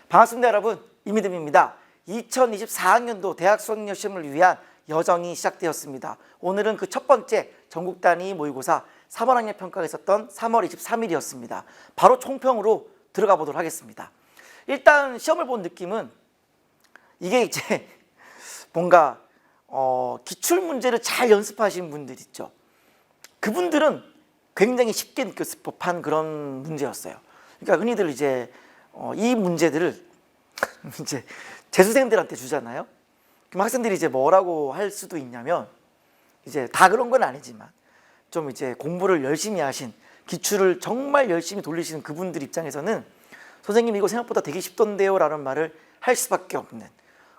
반갑습니다 여러분, 이미듬입니다. 2024학년도 대학 수학력 시험을 위한 여정이 시작되었습니다. 오늘은 그 첫 번째 전국 단위 모의고사 3월 학력 평가가 있었던 3월 23일이었습니다. 바로 총평으로 들어가 보도록 하겠습니다. 일단 시험을 본 느낌은 이게 이제 뭔가 기출 문제를 잘 연습하신 분들 있죠. 그분들은 굉장히 쉽게 느꼈을 법한 그런 문제였어요. 그러니까 흔히들 이제 이 문제들을 이제 재수생들한테 주잖아요. 그럼 학생들이 이제 뭐라고 할 수도 있냐면, 이제 다 그런 건 아니지만 좀 이제 공부를 열심히 하신, 기출을 정말 열심히 돌리시는 그분들 입장에서는 선생님 이거 생각보다 되게 쉽던데요 라는 말을 할 수밖에 없는,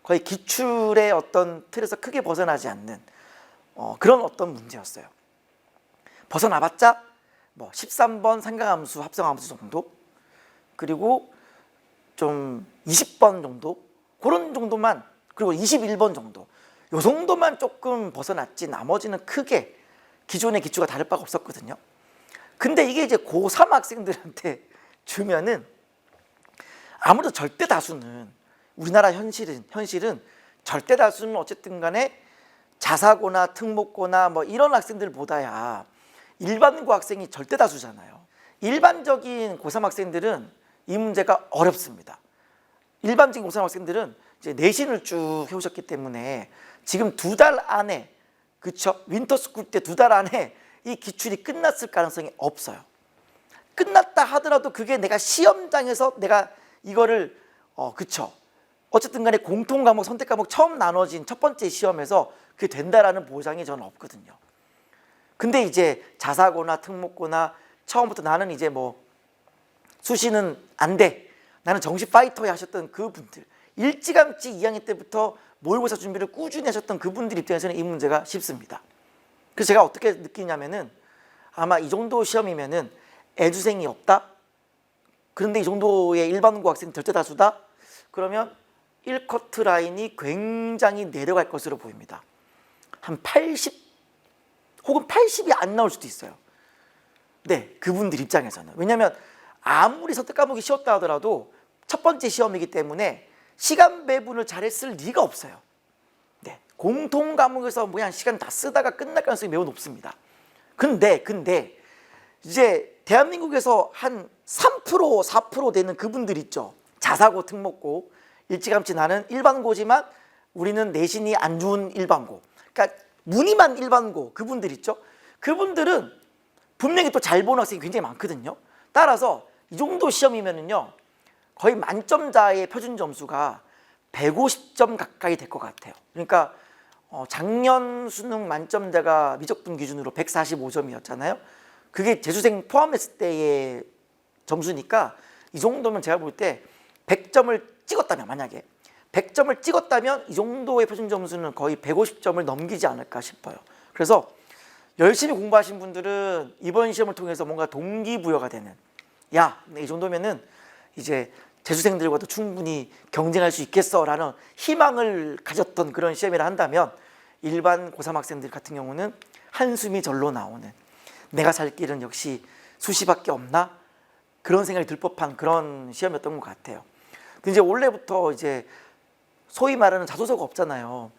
거의 기출의 어떤 틀에서 크게 벗어나지 않는 그런 어떤 문제였어요. 벗어나봤자 뭐 13번 삼각함수 합성함수 정도, 그리고 좀 20번 정도, 그런 정도만, 그리고 21번 정도, 요 정도만 조금 벗어났지 나머지는 크게 기존의 기출과 다를 바가 없었거든요. 근데 이게 이제 고3 학생들한테 주면은 아무래도 절대 다수는, 우리나라 현실은 절대 다수는 어쨌든 간에 자사고나 특목고나 뭐 이런 학생들보다야 일반고 학생이 절대 다수잖아요. 일반적인 고3 학생들은 이 문제가 어렵습니다. 일반적인 고3 학생들은 이제 내신을 쭉 해오셨기 때문에 지금 2달 안에, 그쵸? 윈터스쿨 때 2달 안에 이 기출이 끝났을 가능성이 없어요. 끝났다 하더라도 그게 내가 시험장에서 내가 이거를 그쵸? 어쨌든 간에 공통 과목, 선택 과목 처음 나눠진 첫 번째 시험에서 그게 된다라는 보장이 저는 없거든요. 근데 이제 자사고나 특목고나 처음부터 나는 이제 뭐 수시는 안 돼, 나는 정시 파이터에 하셨던 그분들, 일찌감치 2학년 때부터 모의고사 준비를 꾸준히 하셨던 그분들 입장에서는 이 문제가 쉽습니다. 그래서 제가 어떻게 느끼냐면은, 아마 이 정도 시험이면은 애주생이 없다? 그런데 이 정도의 일반고 학생 절대 다수다? 그러면 1커트 라인이 굉장히 내려갈 것으로 보입니다. 한 80 혹은 80이 안 나올 수도 있어요. 네, 그분들 입장에서는. 왜냐하면 아무리 선택 과목이 쉬웠다 하더라도 첫 번째 시험이기 때문에 시간 배분을 잘했을 리가 없어요. 네, 공통 과목에서 그냥 시간 다 쓰다가 끝날 가능성이 매우 높습니다. 근데 이제 대한민국에서 한 3%, 4% 되는 그분들 있죠. 자사고, 특목고, 일찌감치 나는 일반고지만 우리는 내신이 안 좋은 일반고, 그러니까 무늬만 일반고, 그분들 있죠. 그분들은 분명히 또 잘 보는 학생이 굉장히 많거든요. 따라서 이 정도 시험이면은요, 거의 만점자의 표준 점수가 150점 가까이 될 것 같아요. 그러니까 작년 수능 만점자가 미적분 기준으로 145점이었잖아요. 그게 재수생 포함했을 때의 점수니까 이 정도면 제가 볼 때 100점을 찍었다면, 만약에 100점을 찍었다면 이 정도의 표준 점수는 거의 150점을 넘기지 않을까 싶어요. 그래서 열심히 공부하신 분들은 이번 시험을 통해서 뭔가 동기부여가 되는, 야, 이 정도면은 이제 재수생들과도 충분히 경쟁할 수 있겠어라는 희망을 가졌던 그런 시험이라 한다면, 일반 고3 학생들 같은 경우는 한숨이 절로 나오는, 내가 살 길은 역시 수시밖에 없나? 그런 생각이 들 법한 그런 시험이었던 것 같아요. 근데 이제 원래부터 이제 소위 말하는 자소서가 없잖아요.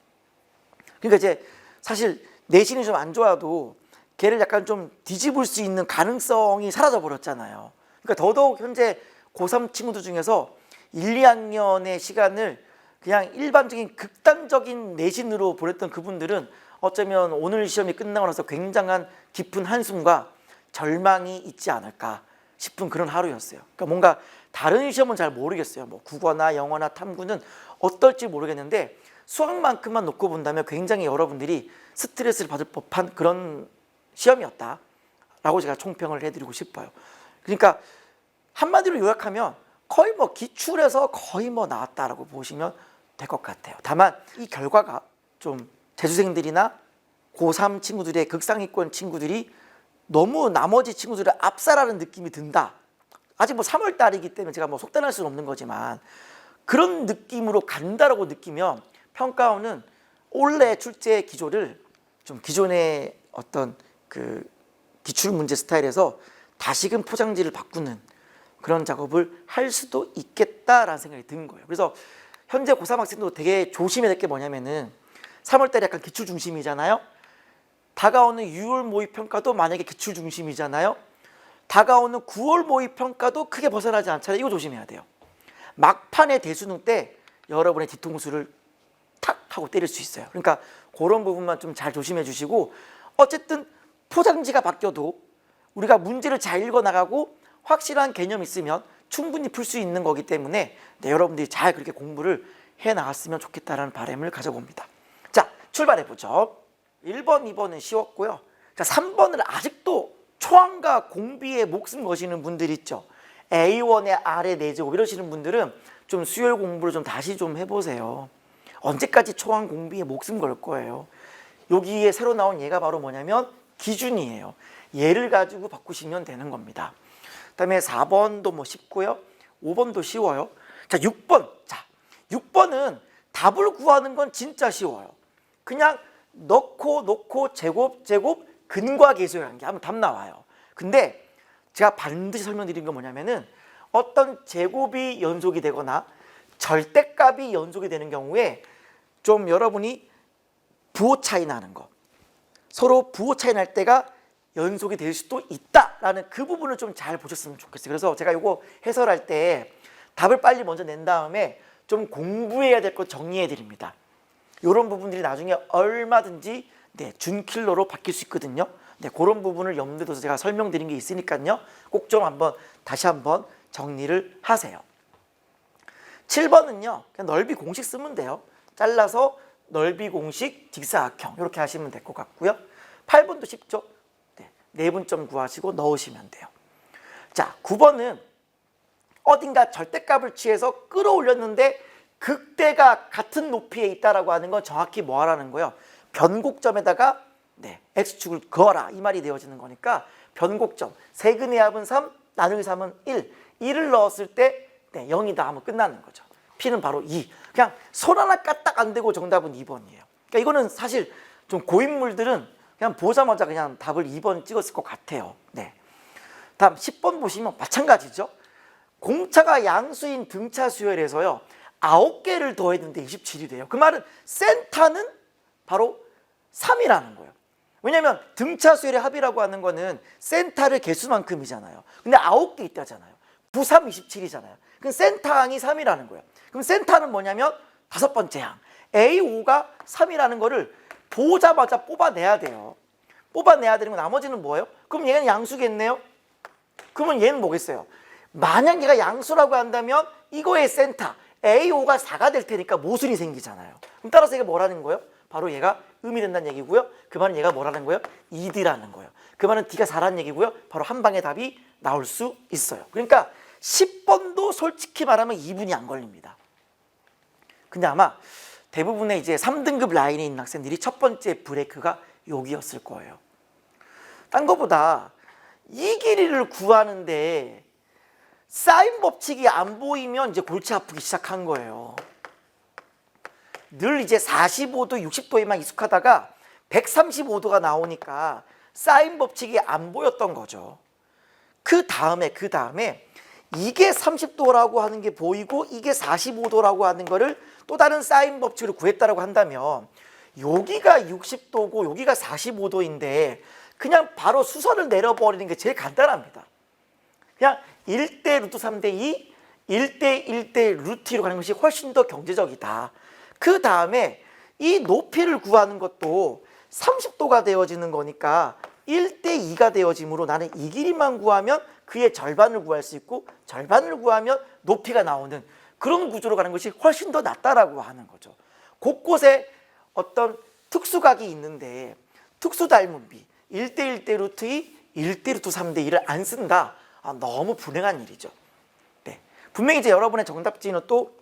그러니까 이제 사실 내신이 좀 안 좋아도 걔를 약간 좀 뒤집을 수 있는 가능성이 사라져 버렸잖아요. 그러니까 더더욱 현재 고3 친구들 중에서 1, 2학년의 시간을 그냥 일반적인 극단적인 내신으로 보냈던 그분들은 어쩌면 오늘 시험이 끝나고 나서 굉장한 깊은 한숨과 절망이 있지 않을까 싶은 그런 하루였어요. 그러니까 뭔가 다른 시험은 잘 모르겠어요. 뭐 국어나 영어나 탐구는 어떨지 모르겠는데 수학만큼만 놓고 본다면 굉장히 여러분들이 스트레스를 받을 법한 그런 시험이었다라고 제가 총평을 해드리고 싶어요. 그러니까 한마디로 요약하면 거의 뭐 기출에서 거의 뭐 나왔다라고 보시면 될 것 같아요. 다만 이 결과가 좀 재수생들이나 고3 친구들의 극상위권 친구들이 너무 나머지 친구들을 압살하는 느낌이 든다. 아직 뭐 3월 달이기 때문에 제가 뭐 속단할 수는 없는 거지만 그런 느낌으로 간다라고 느끼면 평가원은 올해 출제 기조를 좀 기존의 어떤 그 기출 문제 스타일에서 다시금 포장지를 바꾸는 그런 작업을 할 수도 있겠다라는 생각이 든 거예요. 그래서 현재 고3 학생도 되게 조심해야 될 게 뭐냐면은 3월 달에 약간 기출 중심이잖아요. 다가오는 6월 모의평가도 만약에 기출 중심이잖아요. 다가오는 9월 모의평가도 크게 벗어나지 않잖아요. 이거 조심해야 돼요. 막판에 대수능 때 여러분의 뒤통수를 탁 하고 때릴 수 있어요. 그러니까 그런 부분만 좀 잘 조심해 주시고, 어쨌든 포장지가 바뀌어도 우리가 문제를 잘 읽어나가고 확실한 개념이 있으면 충분히 풀 수 있는 거기 때문에 여러분들이 잘 그렇게 공부를 해나갔으면 좋겠다는 바람을 가져봅니다. 자, 출발해보죠. 1번, 2번은 쉬웠고요. 자, 3번을 아직도 초안과 공비에 목숨 거시는 분들 있죠. A1의 아래 4제곱 이러시는 분들은 좀 수열 공부를 좀 다시 좀 해보세요. 언제까지 초안 공비에 목숨 걸 거예요. 여기에 새로 나온 얘가 바로 뭐냐면 기준이에요. 얘를 가지고 바꾸시면 되는 겁니다. 그 다음에 4번도 뭐 쉽고요. 5번도 쉬워요. 자, 6번. 자, 6번은 답을 구하는 건 진짜 쉬워요. 그냥 넣고 제곱 근과 계수의 관계 하면 답 나와요. 근데 제가 반드시 설명드린 건 뭐냐면은 어떤 제곱이 연속이 되거나 절대값이 연속이 되는 경우에 좀 여러분이 부호 차이 나는 거, 서로 부호 차이 날 때가 연속이 될 수도 있다라는 그 부분을 좀 잘 보셨으면 좋겠어요. 그래서 제가 이거 해설할 때 답을 빨리 먼저 낸 다음에 좀 공부해야 될 것 정리해 드립니다. 이런 부분들이 나중에 얼마든지 준킬러로 바뀔 수 있거든요. 그런 부분을 염두에 둬서 제가 설명드린 게 있으니까요. 꼭 좀 다시 한번 정리를 하세요. 7번은요. 그냥 넓이 공식 쓰면 돼요. 잘라서 넓이 공식 직사각형 이렇게 하시면 될 것 같고요. 8번도 쉽죠. 내분점 구하시고 넣으시면 돼요. 자, 9번은 어딘가 절대값을 취해서 끌어올렸는데 극대가 같은 높이에 있다라고 하는 건 정확히 뭐 하라는 거예요? 변곡점에다가 x축을 그어라 이 말이 되어지는 거니까 변곡점 세근의 합은 3, 나누기 3은 1, 1을 넣었을 때 0이다 하면 끝나는 거죠. p는 바로 2. 그냥 손 하나 까딱 안 대고 정답은 2번이에요. 그러니까 이거는 사실 좀 고인물들은 그냥 보자마자 그냥 답을 2번 찍었을 것 같아요. 다음 10번 보시면 마찬가지죠. 공차가 양수인 등차 수열에서요 9개를 더했는데 27이 돼요. 그 말은 센타는 바로 3이라는 거예요. 왜냐하면 등차 수열의 합이라고 하는 거는 센타를 개수만큼이잖아요. 근데 9개 있다잖아요. 9, 3, 27이잖아요. 그럼 센타 항이 3이라는 거예요. 그럼 센타는 뭐냐면 다섯 번째 항 A5가 3이라는 거를 보자마자 뽑아내야 돼요. 뽑아내야 되는 거 나머지는 뭐예요? 그럼 얘는 양수겠네요. 그러면 얘는 뭐겠어요? 만약 얘가 양수라고 한다면 이거의 센타 A5가 4가 될 테니까 모순이 생기잖아요. 그럼 따라서 얘가 뭐라는 거예요? 바로 얘가 음이 된다는 얘기고요. 그 말은 얘가 뭐라는 거예요? 2D라는 거예요. 그 말은 D가 4라는 얘기고요. 바로 한 방에 답이 나올 수 있어요. 그러니까 10번도 솔직히 말하면 2분이 안 걸립니다. 근데 아마 대부분의 이제 3등급 라인에 있는 학생들이 첫 번째 브레이크가 여기였을 거예요. 딴 거보다 이 길이를 구하는데 사인 법칙이 안 보이면 이제 골치 아프기 시작한 거예요. 늘 이제 45도, 60도에만 익숙하다가 135도가 나오니까 사인 법칙이 안 보였던 거죠. 그 다음에 이게 30도라고 하는 게 보이고 이게 45도라고 하는 거를 또 다른 사인 법칙으로 구했다라고 한다면 여기가 60도고 여기가 45도인데 그냥 바로 수선을 내려버리는 게 제일 간단합니다. 그냥 1대 루트 3대 2, 1대 1대 루트 2로 가는 것이 훨씬 더 경제적이다. 그 다음에 이 높이를 구하는 것도 30도가 되어지는 거니까 1대 2가 되어지므로 나는 이 길이만 구하면 그의 절반을 구할 수 있고 절반을 구하면 높이가 나오는 그런 구조로 가는 것이 훨씬 더 낫다라고 하는 거죠. 곳곳에 어떤 특수각이 있는데 특수 닮은비 1대 1대 루트 2, 1대 루트 3대 2를 안 쓴다. 너무 불행한 일이죠. 분명히 이제 여러분의 정답지는 또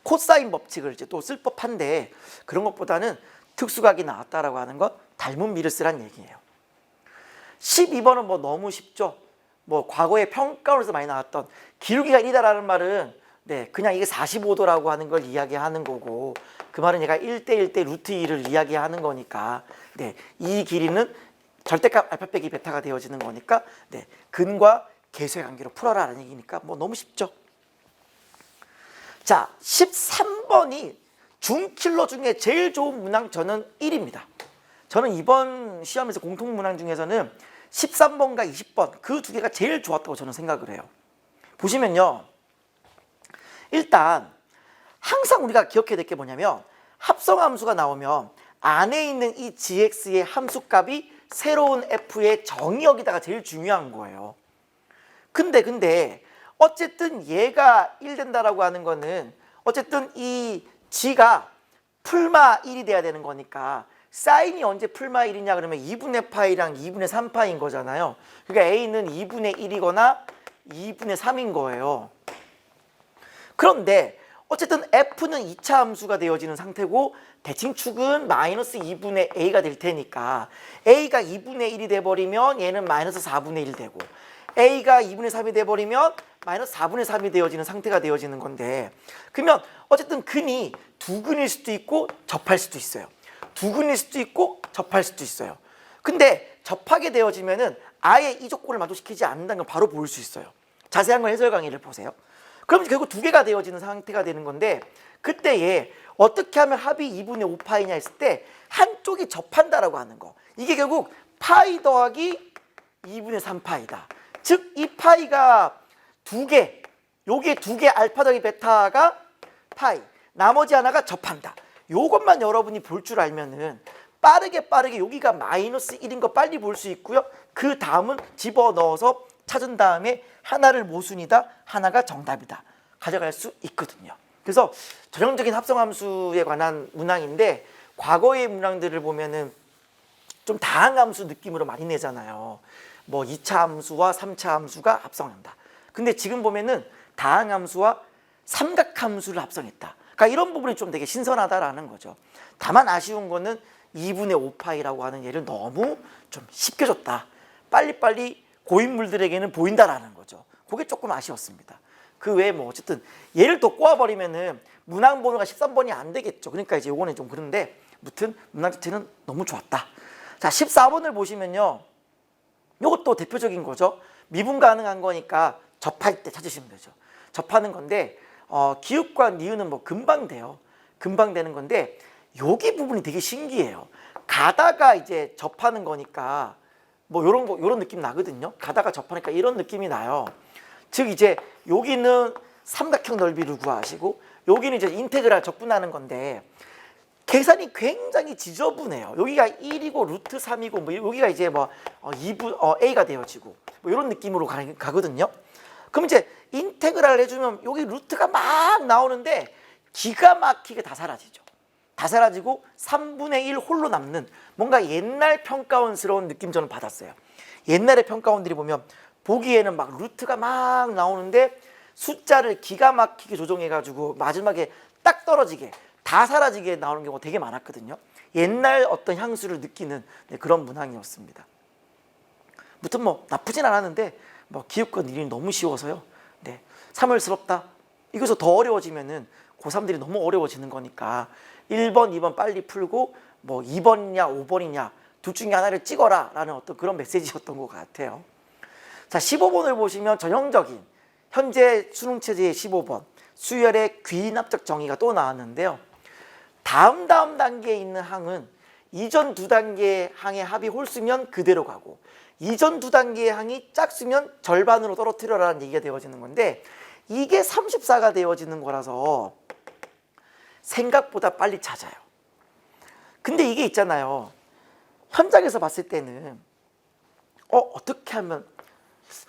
코사인 법칙을 이제 또 쓸 법한데 그런 것보다는 특수각이 나왔다라고 하는 건 닮은 비를 쓰란 얘기예요. 12번은 뭐 너무 쉽죠. 뭐 과거에 평가원에서 많이 나왔던 기울기가 1이다라는 말은 그냥 이게 45도라고 하는 걸 이야기하는 거고 그 말은 얘가 1대 1대 루트 2를 이야기하는 거니까 이 길이는 절대값 알파 빼기 베타가 되어지는 거니까 근과 계수의 관계로 풀어라 라는 얘기니까 뭐 너무 쉽죠. 자, 13번이 중킬러 중에 제일 좋은 문항 저는 1입니다. 저는 이번 시험에서 공통문항 중에서는 13번과 20번 그 두 개가 제일 좋았다고 저는 생각을 해요. 보시면요. 일단 항상 우리가 기억해야 될 게 뭐냐면 합성함수가 나오면 안에 있는 이 gx의 함수값이 새로운 f의 정의역이다가 제일 중요한 거예요. 근데 어쨌든 얘가 1 된다라고 하는 거는 어쨌든 이 g가 풀마 1이 돼야 되는 거니까 사인이 언제 풀마 1이냐 그러면 2분의 파이랑 2분의 3파인 거잖아요. 그러니까 a는 2분의 1이거나 2분의 3인 거예요. 그런데 어쨌든 f는 2차 함수가 되어지는 상태고 대칭축은 마이너스 2분의 a가 될 테니까 a가 2분의 1이 돼버리면 얘는 마이너스 4분의 1 되고 a가 2분의 3이 돼버리면 마이너스 4분의 3이 되어지는 상태가 되어지는 건데 그러면 어쨌든 근이 두근일 수도 있고 접할 수도 있어요. 두근일 수도 있고 접할 수도 있어요. 근데 접하게 되어지면은 아예 이 조건을 만족시키지 않는다는 걸 바로 볼 수 있어요. 자세한 건 해설 강의를 보세요. 그럼 결국 두 개가 되어지는 상태가 되는 건데 그때 얘 어떻게 하면 합이 2분의 5파이냐 했을 때 한쪽이 접한다라고 하는 거. 이게 결국 파이 더하기 2분의 3파이다. 즉 이 파이가 두 개, 요게 두 개 알파 더하기 베타가 파이, 나머지 하나가 접한다. 요것만 여러분이 볼 줄 알면은 빠르게 여기가 마이너스 1인 거 빨리 볼 수 있고요. 그 다음은 집어넣어서 찾은 다음에 하나를 모순이다, 하나가 정답이다 가져갈 수 있거든요. 그래서 전형적인 합성함수에 관한 문항인데 과거의 문항들을 보면은 좀 다항함수 느낌으로 많이 내잖아요. 뭐 2차 함수와 3차 함수가 합성한다. 근데 지금 보면은 다항함수와 삼각함수를 합성했다. 그러니까 이런 부분이 좀 되게 신선하다라는 거죠. 다만 아쉬운 거는 2분의 5파이라고 하는 얘를 너무 좀 쉽게 줬다. 빨리빨리 고인물들에게는 보인다라는 거죠. 그게 조금 아쉬웠습니다. 그 외에 뭐 어쨌든 얘를 또 꼬아버리면은 문항 번호가 13번이 안 되겠죠. 그러니까 이제 요거는 좀 그런데 무튼 문항 자체는 너무 좋았다. 자, 14번을 보시면요. 요것도 대표적인 거죠. 미분 가능한 거니까 접할 때 찾으시면 되죠. 접하는 건데 기읍과 니은은 뭐 금방 돼요. 금방 되는 건데 여기 부분이 되게 신기해요. 가다가 이제 접하는 거니까 뭐 요런 느낌 나거든요. 가다가 접하니까 이런 느낌이 나요. 즉 이제 여기는 삼각형 넓이를 구하시고 여기는 이제 인테그랄 적분하는 건데 계산이 굉장히 지저분해요. 여기가 1이고 루트 3이고 뭐 여기가 이제 뭐 2분 a가 되어지고 뭐 이런 느낌으로 가거든요. 그럼 이제 인테그랄 해주면 여기 루트가 막 나오는데 기가 막히게 다 사라지죠. 다 사라지고 3분의 1 홀로 남는 뭔가 옛날 평가원스러운 느낌 저는 받았어요. 옛날의 평가원들이 보면 보기에는 막 루트가 막 나오는데 숫자를 기가 막히게 조정해가지고 마지막에 딱 떨어지게 다 사라지게 나오는 경우가 되게 많았거든요. 옛날 어떤 향수를 느끼는 그런 문항이었습니다. 무튼 뭐 나쁘진 않았는데 뭐 기읍과 니은이 너무 쉬워서요. 네, 사물스럽다. 이것서 더 어려워지면은 고3들이 너무 어려워지는 거니까 1번, 2번 빨리 풀고 뭐 2번이냐 5번이냐 둘 중에 하나를 찍어라 라는 어떤 그런 메시지였던 것 같아요. 자, 15번을 보시면 전형적인 현재 수능체제의 15번 수열의 귀납적 정의가 또 나왔는데요. 다음 단계에 있는 항은 이전 두 단계의 항의 합이 홀수면 그대로 가고 이전 두 단계의 항이 짝수면 절반으로 떨어뜨려라는 얘기가 되어지는 건데 이게 34가 되어지는 거라서 생각보다 빨리 찾아요. 근데 이게 있잖아요. 현장에서 봤을 때는 어떻게 하면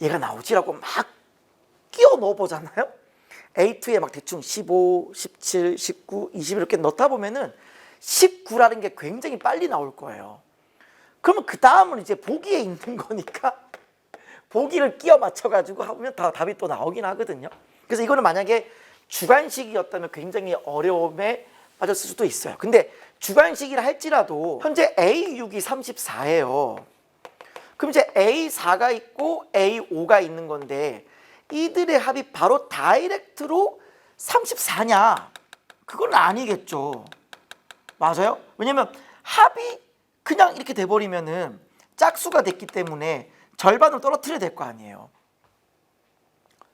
얘가 나오지라고 막 끼워 넣어 보잖아요. A2에 막 대충 15, 17, 19, 20 이렇게 넣다 보면은 19라는 게 굉장히 빨리 나올 거예요. 그러면 그 다음은 이제 보기에 있는 거니까 보기를 끼워 맞춰가지고 하면 다 답이 또 나오긴 하거든요. 그래서 이거는 만약에 주관식이었다면 굉장히 어려움에 빠졌을 수도 있어요. 근데 주관식이라 할지라도 현재 A6이 34예요. 그럼 이제 A4가 있고 A5가 있는 건데 이들의 합이 바로 다이렉트로 34냐? 그건 아니겠죠. 맞아요? 왜냐면 합이 그냥 이렇게 돼버리면은 짝수가 됐기 때문에 절반으로 떨어뜨려야 될 거 아니에요.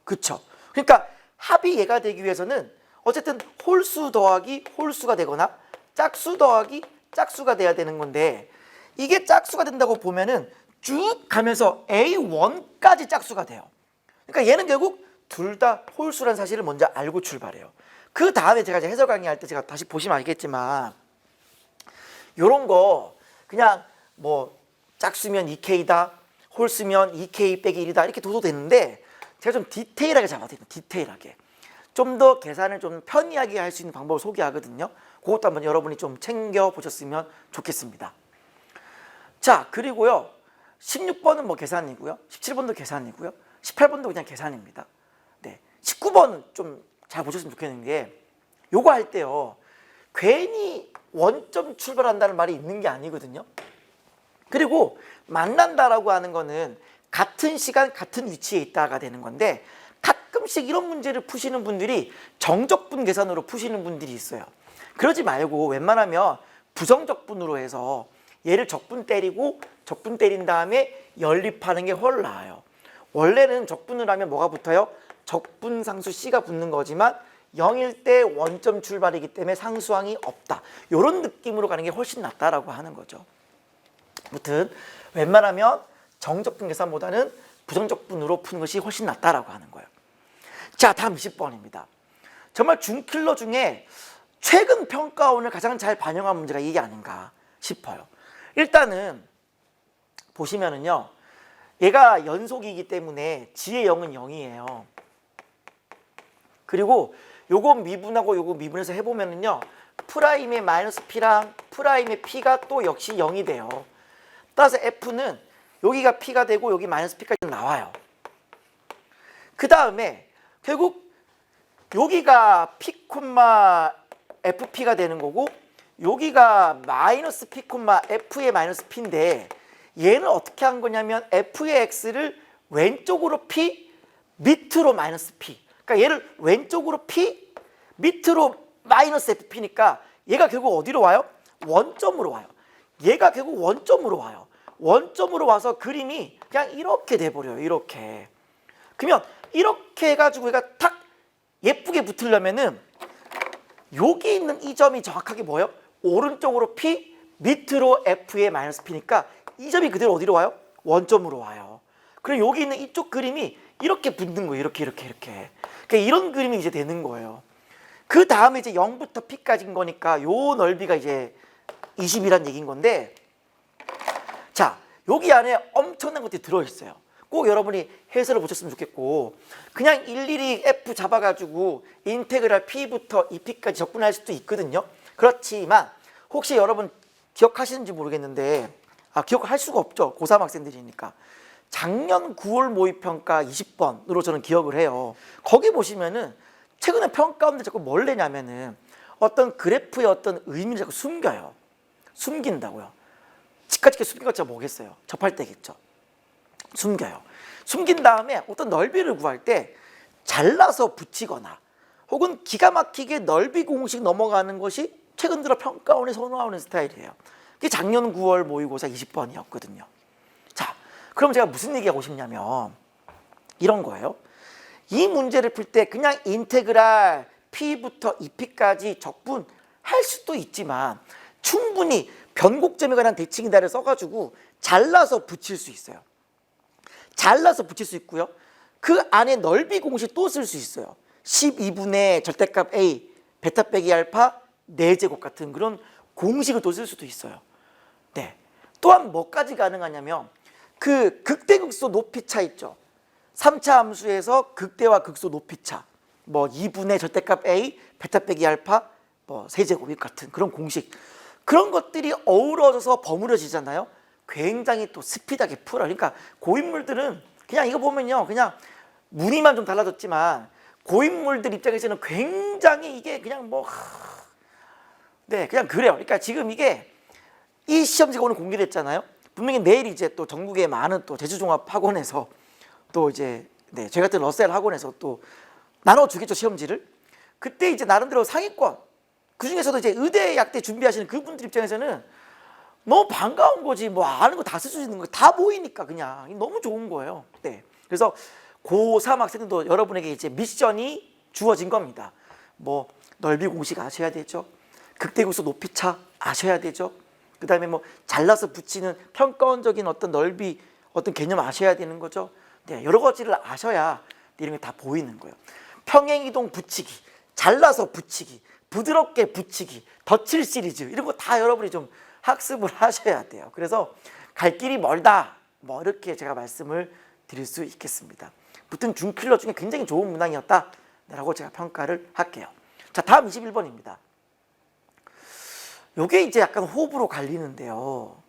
그쵸? 그러니까 합이 얘가 되기 위해서는 어쨌든 홀수 더하기 홀수가 되거나 짝수 더하기 짝수가 돼야 되는 건데, 이게 짝수가 된다고 보면은 쭉 가면서 A1까지 짝수가 돼요. 그러니까 얘는 결국 둘 다 홀수라는 사실을 먼저 알고 출발해요. 그 다음에 제가 이제 해설 강의할 때 제가 다시 보시면 알겠지만, 요런 거 그냥 뭐 짝수면 2K다, 홀수면 2K 빼기 1이다 이렇게 둬도 되는데, 제가 좀 디테일하게 잡아드립니다. 디테일하게. 좀 더 계산을 좀 편리하게 할 수 있는 방법을 소개하거든요. 그것도 한번 여러분이 좀 챙겨보셨으면 좋겠습니다. 자, 그리고요, 16번은 뭐 계산이고요, 17번도 계산이고요, 18번도 그냥 계산입니다. 네, 19번은 좀 잘 보셨으면 좋겠는 게, 요거 할 때요, 괜히 원점 출발한다는 말이 있는 게 아니거든요. 그리고 만난다라고 하는 거는 같은 시간 같은 위치에 있다가 되는 건데, 가끔씩 이런 문제를 푸시는 분들이 정적분 계산으로 푸시는 분들이 있어요. 그러지 말고 웬만하면 부정적분으로 해서 얘를 적분 때리고 적분 때린 다음에 연립하는 게 훨 나아요. 원래는 적분을 하면 뭐가 붙어요? 적분상수 C가 붙는 거지만 0일 때 원점 출발이기 때문에 상수항이 없다. 이런 느낌으로 가는 게 훨씬 낫다라고 하는 거죠. 아무튼 웬만하면 정적분 계산보다는 부정적분으로 푸는 것이 훨씬 낫다라고 하는 거예요. 자, 다음 20번입니다. 정말 중킬러 중에 최근 평가원을 가장 잘 반영한 문제가 이게 아닌가 싶어요. 일단은 보시면은요, 얘가 연속이기 때문에 G의 0은 0이에요. 그리고 요거 미분하고 요거 미분해서 해보면은요, 프라임의 마이너스 P랑 프라임의 P가 또 역시 0이 돼요. 따라서 F는 여기가 P가 되고 여기 마이너스 P까지 나와요. 그 다음에 결국 여기가 P, FP가 되는 거고, 여기가 마이너스 P, F의 마이너스 P인데, 얘는 어떻게 한 거냐면 F의 X를 왼쪽으로 P, 밑으로 마이너스 P. 그러니까 얘를 왼쪽으로 P, 밑으로 마이너스 FP니까 얘가 결국 어디로 와요? 원점으로 와요. 얘가 결국 원점으로 와요. 원점으로 와서 그림이 그냥 이렇게 돼버려요. 이렇게. 그러면 이렇게 해가지고 얘가 탁 예쁘게 붙으려면은 여기 있는 이 점이 정확하게 뭐예요? 오른쪽으로 P, 밑으로 F의 마이너스 P니까 이 점이 그대로 어디로 와요? 원점으로 와요. 그리고 여기 있는 이쪽 그림이 이렇게 붙는 거예요. 이렇게. 그러니까 이런 그림이 이제 되는 거예요. 그 다음에 이제 0부터 P까지인 거니까 요 넓이가 이제 20이란 얘기인 건데, 자, 여기 안에 엄청난 것들이 들어있어요. 꼭 여러분이 해설을 보셨으면 좋겠고, 그냥 일일이 F 잡아가지고 인테그랄 P부터 2P까지 적분할 수도 있거든요. 그렇지만 혹시 여러분 기억하시는지 모르겠는데, 기억할 수가 없죠. 고3 학생들이니까. 작년 9월 모의평가 20번으로 저는 기억을 해요. 거기 보시면은 최근에 평가원들 자꾸 뭘 내냐면은 어떤 그래프의 어떤 의미를 자꾸 숨겨요. 숨긴다고요. 치카치게 숨긴 것 제가 뭐겠어요. 접할 때겠죠. 숨겨요. 숨긴 다음에 어떤 넓이를 구할 때 잘라서 붙이거나 혹은 기가 막히게 넓이 공식 넘어가는 것이 최근 들어 평가원에 선호하는 스타일이에요. 그게 작년 9월 모의고사 20번이었거든요. 자, 그럼 제가 무슨 얘기하고 싶냐면 이런 거예요. 이 문제를 풀 때 그냥 인테그랄 P부터 2P까지 적분할 수도 있지만 충분히 변곡점에 관한 대칭이다를 써가지고 잘라서 붙일 수 있어요. 잘라서 붙일 수 있고요. 그 안에 넓이 공식 또 쓸 수 있어요. 12분의 절대값 A, 베타 빼기 알파 4제곱 같은 그런 공식을 또 쓸 수도 있어요. 네. 또한 뭐까지 가능하냐면 그 극대극소 높이차 있죠. 3차 함수에서 극대와 극소 높이차, 뭐 2분의 절대값 A, 베타 빼기 알파, 뭐 세제곱 같은 그런 공식, 그런 것들이 어우러져서 버무려지잖아요. 굉장히 또 스피드하게 풀어. 그러니까 고인물들은 그냥 이거 보면요, 그냥 무늬만 좀 달라졌지만 고인물들 입장에서는 굉장히 이게 그냥 뭐 네, 그냥 그래요. 그러니까 지금 이게 이 시험지가 오늘 공개됐잖아요. 분명히 내일 이제 또 전국의 많은 또 제주종합학원에서 또 이제 네, 저희 같은 러셀 학원에서 또 나눠주겠죠, 시험지를. 그때 이제 나름대로 상위권, 그 중에서도 이제 의대 약대 준비하시는 그분들 입장에서는 너무 반가운 거지. 뭐 아는 거 다 쓸 수 있는 거 다 보이니까 그냥 너무 좋은 거예요. 네. 그래서 고3 학생들도 여러분에게 이제 미션이 주어진 겁니다. 뭐 넓이 공식 아셔야 되죠. 극대국소 높이차 아셔야 되죠. 그 다음에 뭐 잘라서 붙이는 평가원적인 어떤 넓이 어떤 개념 아셔야 되는 거죠. 네, 여러 가지를 아셔야 이런 게 다 보이는 거예요. 평행이동 붙이기, 잘라서 붙이기, 부드럽게 붙이기, 덧칠 시리즈 이런 거 다 여러분이 좀 학습을 하셔야 돼요. 그래서 갈 길이 멀다 뭐 이렇게 제가 말씀을 드릴 수 있겠습니다. 붙은 준킬러 중에 굉장히 좋은 문항이었다 라고 제가 평가를 할게요. 자, 다음 21번입니다. 요게 이제 약간 호흡으로 갈리는데요.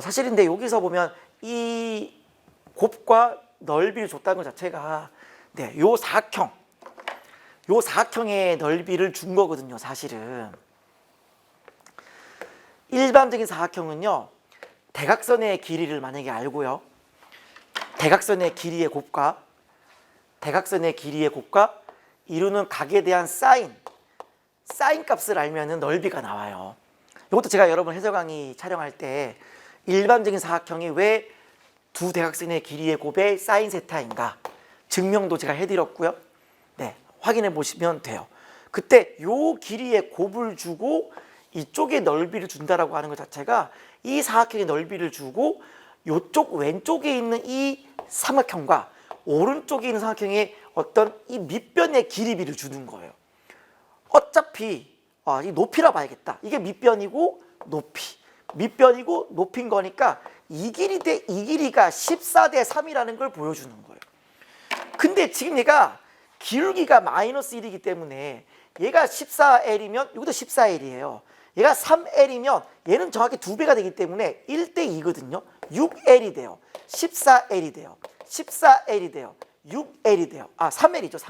사실인데 여기서 보면 이 곱과 넓이를 줬다는 것 자체가 네, 요 사각형의 넓이를 준 거거든요. 사실은 일반적인 사각형은요, 대각선의 길이를 만약에 알고요, 대각선의 길이의 곱과 이루는 각에 대한 사인 값을 알면은 넓이가 나와요. 이것도 제가 여러분 해설 강의 촬영할 때 일반적인 사각형이 왜 두 대각선의 길이의 곱의 사인 세타인가 증명도 제가 해드렸고요. 네, 확인해 보시면 돼요. 그때 요 길이의 곱을 주고 이쪽의 넓이를 준다라고 하는 것 자체가 이 사각형의 넓이를 주고 이쪽 왼쪽에 있는 이 삼각형과 오른쪽에 있는 삼각형의 어떤 이 밑변의 길이비를 주는 거예요. 어차피 이 높이라 봐야겠다. 이게 밑변이고 밑변이고 높인 거니까 이 길이 대 이 길이가 14대 3이라는 걸 보여주는 거예요. 근데 지금 얘가 기울기가 마이너스 1이기 때문에 얘가 14L이면 이것도 14L이에요. 얘가 3L이면 얘는 정확히 2배가 되기 때문에 1대 2거든요. 6L이 돼요. 14L이 돼요. 14L이 돼요. 6L이 돼요. 3L이죠.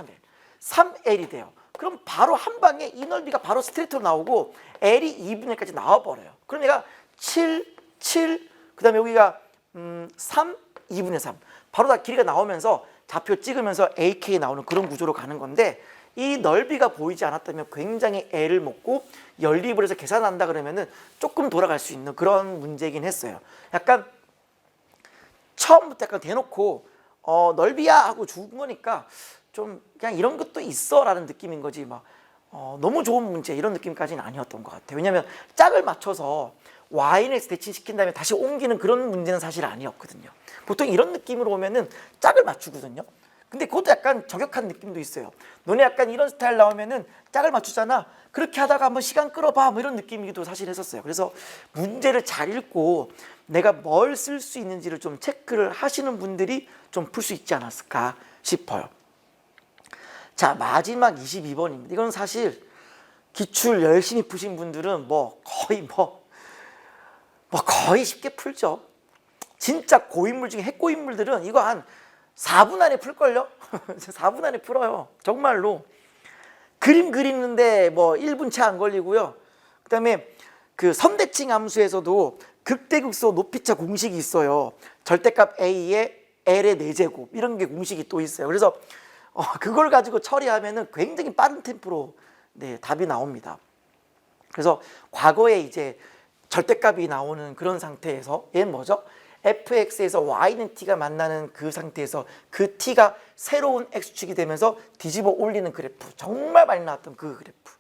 3L이 돼요. 그럼 바로 한 방에 이 넓이가 바로 스트레이트로 나오고 L이 2분의 1까지 나와버려요. 그럼 얘가 7, 그 다음에 여기가 3, 2분의 3. 바로 다 길이가 나오면서 좌표 찍으면서 AK 나오는 그런 구조로 가는 건데, 이 넓이가 보이지 않았다면 굉장히 애를 먹고 연립을 해서 계산한다 그러면은 조금 돌아갈 수 있는 그런 문제이긴 했어요. 약간 처음부터 약간 대놓고 넓이야 하고 준 거니까 좀 그냥 이런 것도 있어 라는 느낌인 거지 막 너무 좋은 문제 이런 느낌까지는 아니었던 것 같아요. 왜냐하면 짝을 맞춰서 y는 대칭시킨 다음에 다시 옮기는 그런 문제는 사실 아니었거든요. 보통 이런 느낌으로 오면은 짝을 맞추거든요. 근데 그것도 약간 저격한 느낌도 있어요. 너네 약간 이런 스타일 나오면은 짝을 맞추잖아. 그렇게 하다가 한번 시간 끌어봐 뭐 이런 느낌이기도 사실 했었어요. 그래서 문제를 잘 읽고 내가 뭘 쓸 수 있는지를 좀 체크를 하시는 분들이 좀 풀 수 있지 않았을까 싶어요. 자, 마지막 22번입니다. 이건 사실 기출 열심히 푸신 분들은 거의 쉽게 풀죠. 진짜 고인물 중에 핵고인물들은 이거 한 4분 안에 풀걸요? 4분 안에 풀어요. 정말로. 그림 그리는데 1분 채 안 걸리고요. 그 다음에 그 선대칭 함수에서도 극대극소 높이차 공식이 있어요. 절대값 A에 L의 4제곱 이런 게 공식이 또 있어요. 그래서 그걸 가지고 처리하면은 굉장히 빠른 템포로 답이 나옵니다. 그래서 과거에 이제 절대값이 나오는 그런 상태에서 얘는 뭐죠? fx에서 y는 t가 만나는 그 상태에서 그 t가 새로운 x축이 되면서 뒤집어 올리는 그래프, 정말 많이 나왔던 그 그래프.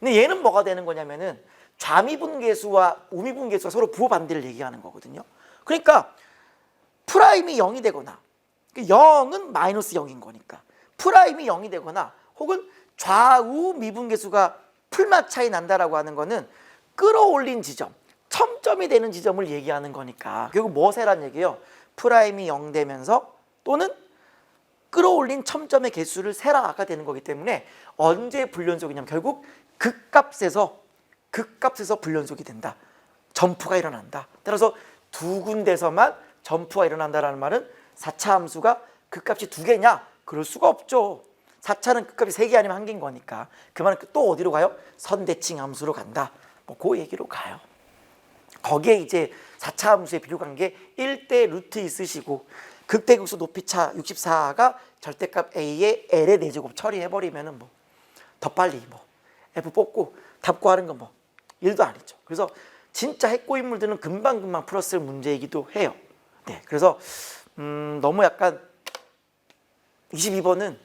근데 얘는 뭐가 되는 거냐면은 좌미분계수와 우미분계수가 서로 부호반대를 얘기하는 거거든요. 그러니까 프라임이 0이 되거나 0은 마이너스 0인 거니까 프라임이 0이 되거나 혹은 좌우 미분계수가 풀맛 차이 난다라고 하는 거는 끌어올린 지점, 첨점이 되는 지점을 얘기하는 거니까 결국 뭐세란 얘기예요? 프라임이 0 되면서 또는 끌어올린 첨점의 개수를 세라가 되는 거기 때문에 언제 불연속이냐면 결국 극값에서 불연속이 된다. 점프가 일어난다. 따라서 두 군데서만 점프가 일어난다라는 말은 4차 함수가 극값이 2개냐? 그럴 수가 없죠. 4차는 극값이 3개 아니면 1개인 거니까. 그 말은 또 어디로 가요? 선대칭 함수로 간다. 그 얘기로 가요. 거기에 이제 4차 함수의 비교관계 1대 루트 있으시고 극대극소 높이차 64가 절대값 A에 L의 4제곱 처리해버리면 더 빨리 F 뽑고 답 구하는 건 일도 아니죠. 그래서 진짜 핵고인물들은 금방금방 풀었을 문제이기도 해요. 네, 그래서 너무 약간 22번은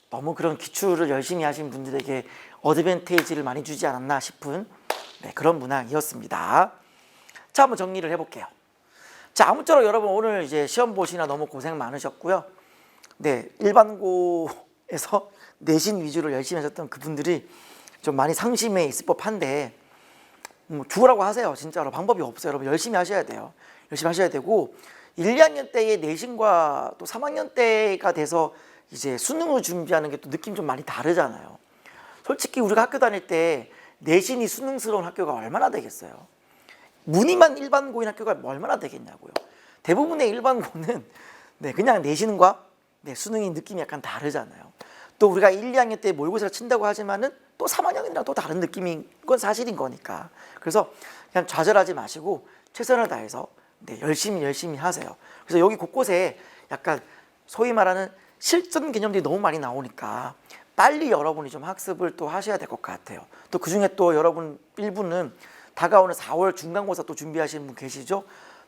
너무 그런 기출을 열심히 하신 분들에게 어드밴테이지를 많이 주지 않았나 싶은 그런 문항이었습니다. 자, 한번 정리를 해볼게요. 자, 아무쪼록 여러분 오늘 이제 시험 보시나 너무 고생 많으셨고요. 일반고에서 내신 위주로 열심히 하셨던 그분들이 좀 많이 상심해 있을 법한데 죽으라고 하세요. 진짜로 방법이 없어요. 여러분 열심히 하셔야 돼요. 열심히 하셔야 되고 1, 2학년 때의 내신과 또 3학년 때가 돼서 이제 수능을 준비하는 게 또 느낌 좀 많이 다르잖아요. 솔직히 우리가 학교 다닐 때 내신이 수능스러운 학교가 얼마나 되겠어요. 무늬만 일반고인 학교가 얼마나 되겠냐고요. 대부분의 일반고는 그냥 내신과 수능이 느낌이 약간 다르잖아요. 또 우리가 1, 2학년 때 모의고사를 친다고 하지만은 또 3학년이랑 또 다른 느낌인 건 사실인 거니까. 그래서 그냥 좌절하지 마시고 최선을 다해서 열심히 하세요. 그래서 여기 곳곳에 약간 소위 말하는 실전 개념들이 너무 많이 나오니까 빨리 여러분이 좀 학습을 또 하셔야 될 것 같아요. 또 그중에 또 여러분 일부는 다가오는 4월 중간고사 또 준비하시는 분 계시죠?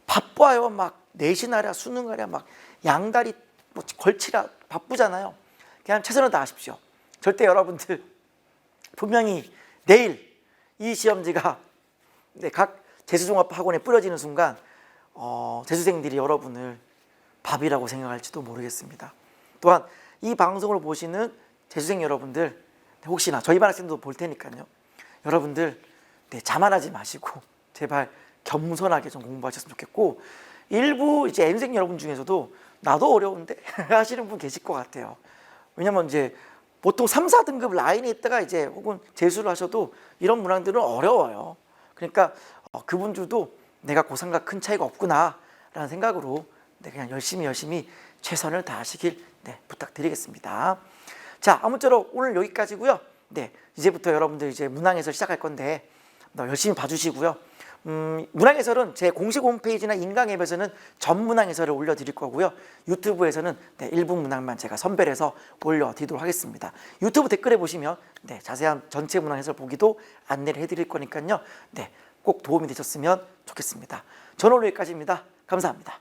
바빠요. 막 내신하랴 수능하랴 막 양다리 뭐 걸치라 바쁘잖아요. 그냥 최선을 다하십시오. 절대 여러분들 분명히 내일 이 시험지가 각 재수종합학원에 뿌려지는 순간 재수생들이 여러분을 밥이라고 생각할지도 모르겠습니다. 또한 이 방송을 보시는 재수생 여러분들 혹시나 저희 반 학생도 볼 테니까요. 여러분들 자만하지 마시고 제발 겸손하게 좀 공부하셨으면 좋겠고 일부 이제 N생 여러분 중에서도 나도 어려운데 하시는 분 계실 것 같아요. 왜냐면 이제 보통 3, 4등급 라인에 있다가 이제 혹은 재수를 하셔도 이런 문항들은 어려워요. 그러니까 그분들도 내가 고3과 큰 차이가 없구나 라는 생각으로 그냥 열심히 최선을 다하시길 부탁드리겠습니다. 자, 아무쪼록 오늘 여기까지고요. 이제부터 여러분들 이제 문항해설 시작할 건데 열심히 봐주시고요. 문항해설은 제 공식 홈페이지나 인강앱에서는 전 문항해설을 올려드릴 거고요. 유튜브에서는 일부 문항만 제가 선별해서 올려드리도록 하겠습니다. 유튜브 댓글에 보시면 자세한 전체 문항해설 보기도 안내를 해드릴 거니까요. 꼭 도움이 되셨으면 좋겠습니다. 저는 오늘 여기까지입니다. 감사합니다.